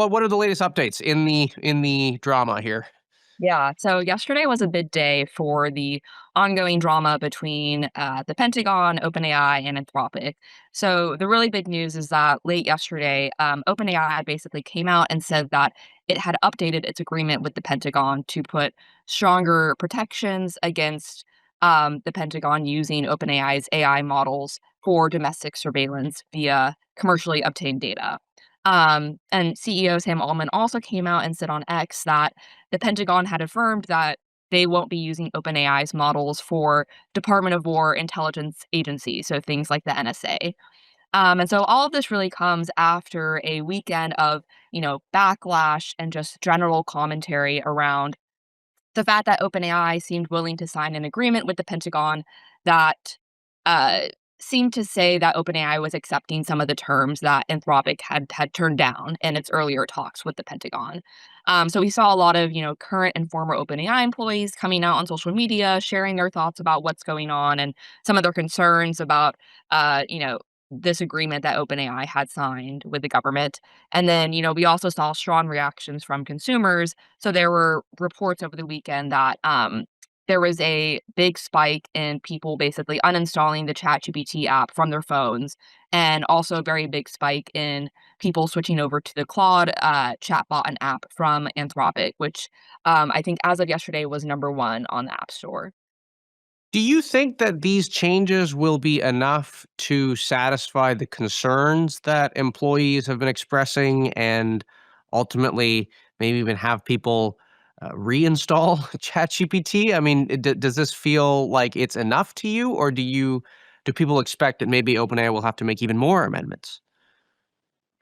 what are the latest updates in the drama here? Yeah, so yesterday was a big day for the ongoing drama between the Pentagon, OpenAI, and Anthropic. So the really big news is that late yesterday, OpenAI basically came out and said that it had updated its agreement with the Pentagon to put stronger protections against the Pentagon using OpenAI's AI models for domestic surveillance via commercially obtained data. And CEO Sam Altman also came out and said on X that the Pentagon had affirmed that they won't be using OpenAI's models for Department of War intelligence agencies, so things like the NSA. And so all of this really comes after a weekend of, backlash and just general commentary around the fact that OpenAI seemed willing to sign an agreement with the Pentagon that uh, seemed to say that OpenAI was accepting some of the terms that Anthropic had turned down in its earlier talks with the Pentagon. So we saw a lot of current and former OpenAI employees coming out on social media, sharing their thoughts about what's going on and some of their concerns about this agreement that OpenAI had signed with the government. And then, we also saw strong reactions from consumers. So there were reports over the weekend that there was a big spike in people basically uninstalling the ChatGPT app from their phones, and also a very big spike in people switching over to the Claude chatbot and app from Anthropic, which I think as of yesterday was #1 on the App Store. Do you think that these changes will be enough to satisfy the concerns that employees have been expressing and ultimately maybe even have people reinstall ChatGPT? I mean, does this feel like it's enough to you, or do people expect that maybe OpenAI will have to make even more amendments?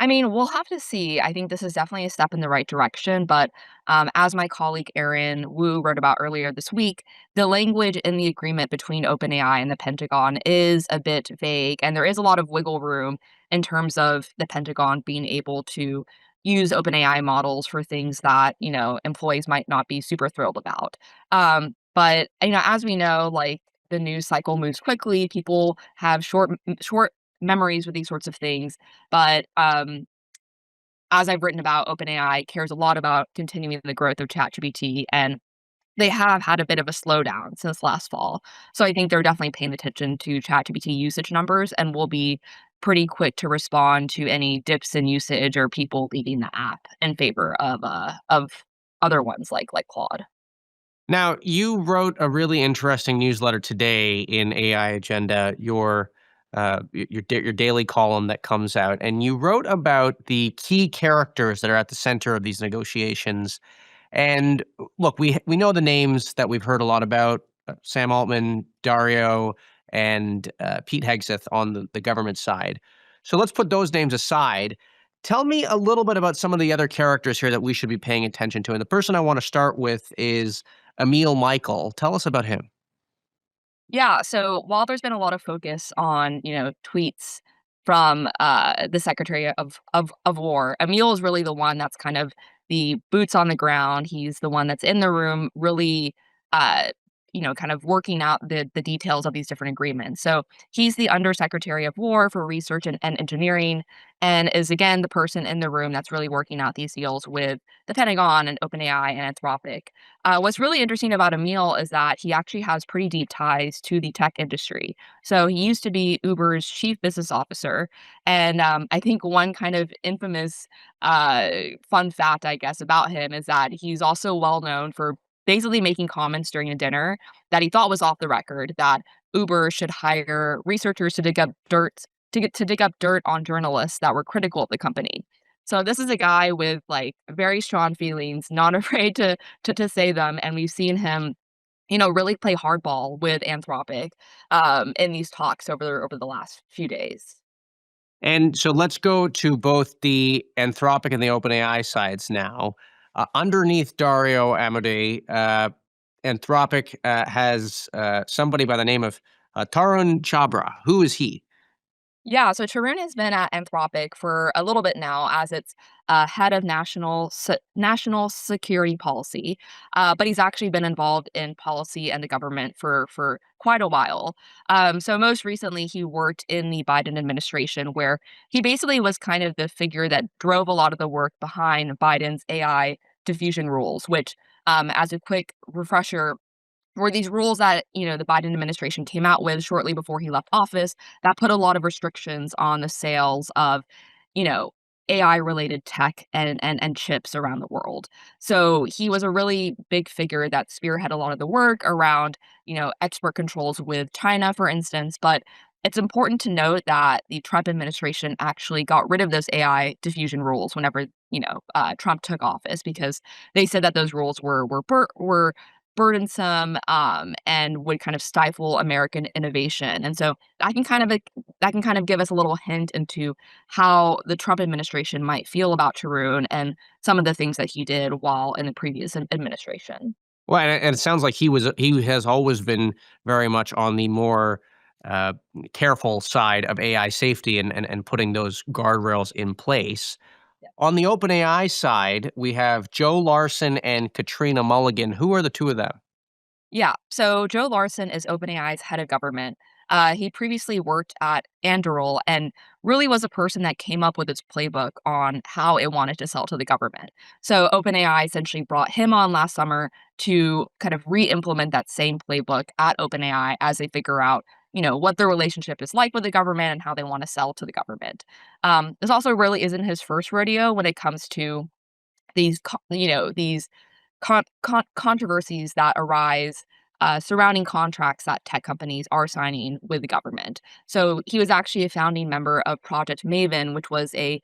I mean, we'll have to see. I think this is definitely a step in the right direction, but as my colleague Erin Wu wrote about earlier this week, the language in the agreement between OpenAI and the Pentagon is a bit vague, and there is a lot of wiggle room in terms of the Pentagon being able to use OpenAI models for things that employees might not be super thrilled about. But as we know, like the news cycle moves quickly, people have short memories with these sorts of things, but, as I've written about, OpenAI cares a lot about continuing the growth of ChatGPT, and they have had a bit of a slowdown since last fall. So I think they're definitely paying attention to ChatGPT usage numbers and will be pretty quick to respond to any dips in usage or people leaving the app in favor of other ones like Claude. Now, you wrote a really interesting newsletter today in AI Agenda, your daily column that comes out, and you wrote about the key characters that are at the center of these negotiations. And look, we know the names that we've heard a lot about: Sam Altman, Dario, and Pete Hegseth on the government side. So let's put those names aside. Tell me a little bit about some of the other characters here that we should be paying attention to. And the person I want to start with is Emil Michael. Tell us about him. Yeah, so while there's been a lot of focus on, tweets from the Secretary of War, Emil is really the one that's kind of the boots on the ground. He's the one that's in the room, really, uh, kind of working out the details of these different agreements. So he's the Undersecretary of War for Research and Engineering, and is again the person in the room that's really working out these deals with the Pentagon and OpenAI and Anthropic. What's really interesting about Emil is that he actually has pretty deep ties to the tech industry. So he used to be Uber's chief business officer. And I think one kind of infamous fun fact, I guess, about him is that he's also well known for basically making comments during a dinner that he thought was off the record, that Uber should hire researchers to dig up dirt to dig up dirt on journalists that were critical of the company. So this is a guy with like very strong feelings, not afraid to say them, and we've seen him, really play hardball with Anthropic in these talks over the last few days. And so let's go to both the Anthropic and the OpenAI sides now. Underneath Dario Amodei, Anthropic has somebody by the name of Tarun Chabra. Who is he? Yeah, so Tarun has been at Anthropic for a little bit now as its head of national security policy, but he's actually been involved in policy and the government for quite a while. So most recently, he worked in the Biden administration, where he basically was kind of the figure that drove a lot of the work behind Biden's AI diffusion rules, which, as a quick refresher, were these rules that, the Biden administration came out with shortly before he left office that put a lot of restrictions on the sales of, you know, AI related tech and chips around the world. So he was a really big figure that spearheaded a lot of the work around, export controls with China, for instance. But it's important to note that the Trump administration actually got rid of those AI diffusion rules whenever, Trump took office, because they said that those rules were burdensome, and would kind of stifle American innovation. And so that can kind of give us a little hint into how the Trump administration might feel about Tarun and some of the things that he did while in the previous administration. Well, and it sounds like he has always been very much on the more, uh, careful side of AI safety and putting those guardrails in place. On the OpenAI side, we have Joe Larson and Katrina Mulligan. Who are the 2 of them? Yeah. So Joe Larson is OpenAI's head of government. He previously worked at Anduril and really was a person that came up with its playbook on how it wanted to sell to the government. So OpenAI essentially brought him on last summer to kind of re-implement that same playbook at OpenAI as they figure out, what the relationship is like with the government and how they want to sell to the government. This also really isn't his first rodeo when it comes to these controversies that arise surrounding contracts that tech companies are signing with the government. So he was actually a founding member of Project Maven, which was a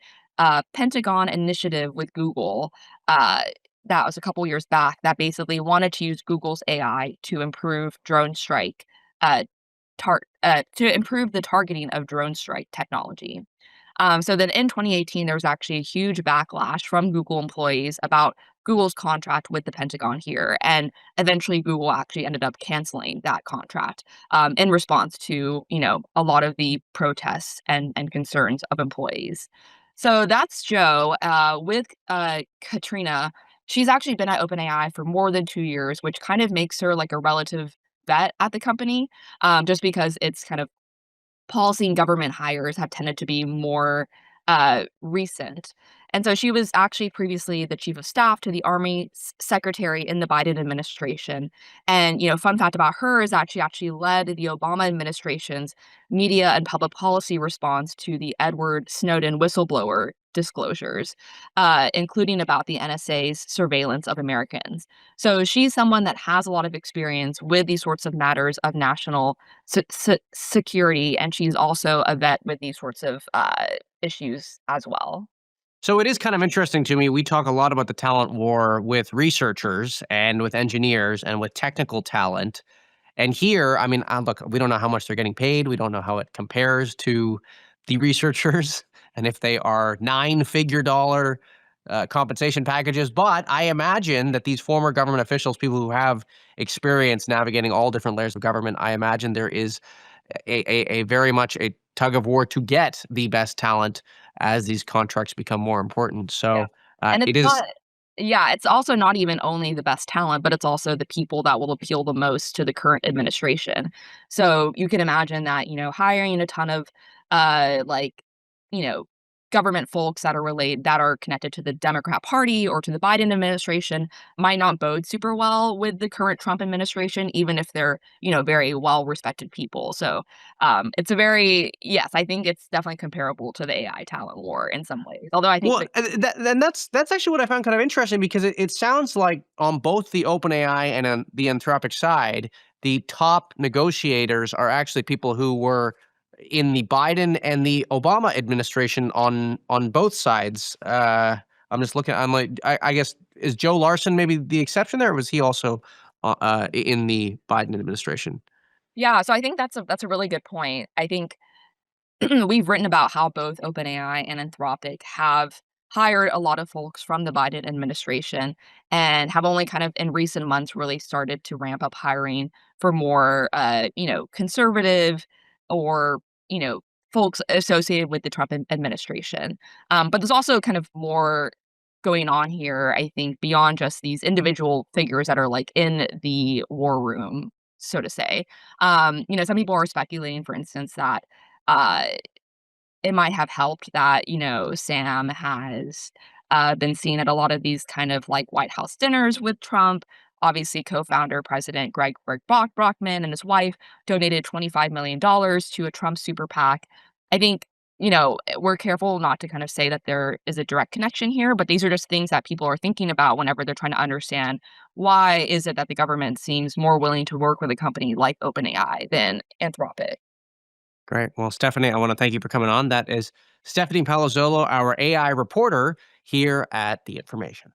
Pentagon initiative with Google. That was a couple years back, that basically wanted to use Google's AI to improve drone strike, to improve the targeting of drone strike technology. So then in 2018, there was actually a huge backlash from Google employees about Google's contract with the Pentagon here. And eventually, Google actually ended up canceling that contract in response to, a lot of the protests and concerns of employees. So that's Joe. With Katrina, she's actually been at OpenAI for more than 2 years, which kind of makes her like a relative vet at the company, just because it's kind of policy and government hires have tended to be more recent. And so she was actually previously the chief of staff to the Army secretary in the Biden administration. And, fun fact about her is that she actually led the Obama administration's media and public policy response to the Edward Snowden whistleblower disclosures, including about the NSA's surveillance of Americans. So she's someone that has a lot of experience with these sorts of matters of national security, and she's also a vet with these sorts of issues as well. So it is kind of interesting to me. We talk a lot about the talent war with researchers and with engineers and with technical talent. And here, I mean, look, we don't know how much they're getting paid. We don't know how it compares to the researchers and if they are nine-figure dollar compensation packages. But I imagine that these former government officials, people who have experience navigating all different layers of government, I imagine there is a very much a tug of war to get the best talent as these contracts become more important. Yeah. So And it's it is. not Yeah, it's also not even only the best talent, but it's also the people that will appeal the most to the current administration. So you can imagine that, hiring a ton of like, you know, government folks that are connected to the Democrat Party or to the Biden administration might not bode super well with the current Trump administration, even if they're, very well respected people. So it's a very yes, I think it's definitely comparable to the AI talent war in some ways. Although I think Well, that and that's actually what I found kind of interesting because it sounds like on both the OpenAI and on the Anthropic side, the top negotiators are actually people who were in the Biden and the Obama administration on both sides. I'm just looking. I'm like, I guess is Joe Larson maybe the exception there, or was he also in the Biden administration? yeah, so I think that's a really good point. I think we've written about how both OpenAI and Anthropic have hired a lot of folks from the Biden administration and have only kind of in recent months really started to ramp up hiring for more, conservative or, folks associated with the Trump administration. But there's also kind of more going on here, I think, beyond just these individual figures that are like in the war room, so to say. Some people are speculating, for instance, that uh, it might have helped that, Sam has been seen at a lot of these kind of like White House dinners with Trump. Obviously, co-founder President Greg Brockman and his wife donated $25 million to a Trump super PAC. I think, we're careful not to kind of say that there is a direct connection here, but these are just things that people are thinking about whenever they're trying to understand why is it that the government seems more willing to work with a company like OpenAI than Anthropic. Great. Well, Stephanie, I want to thank you for coming on. That is Stephanie Palazzolo, our AI reporter here at The Information.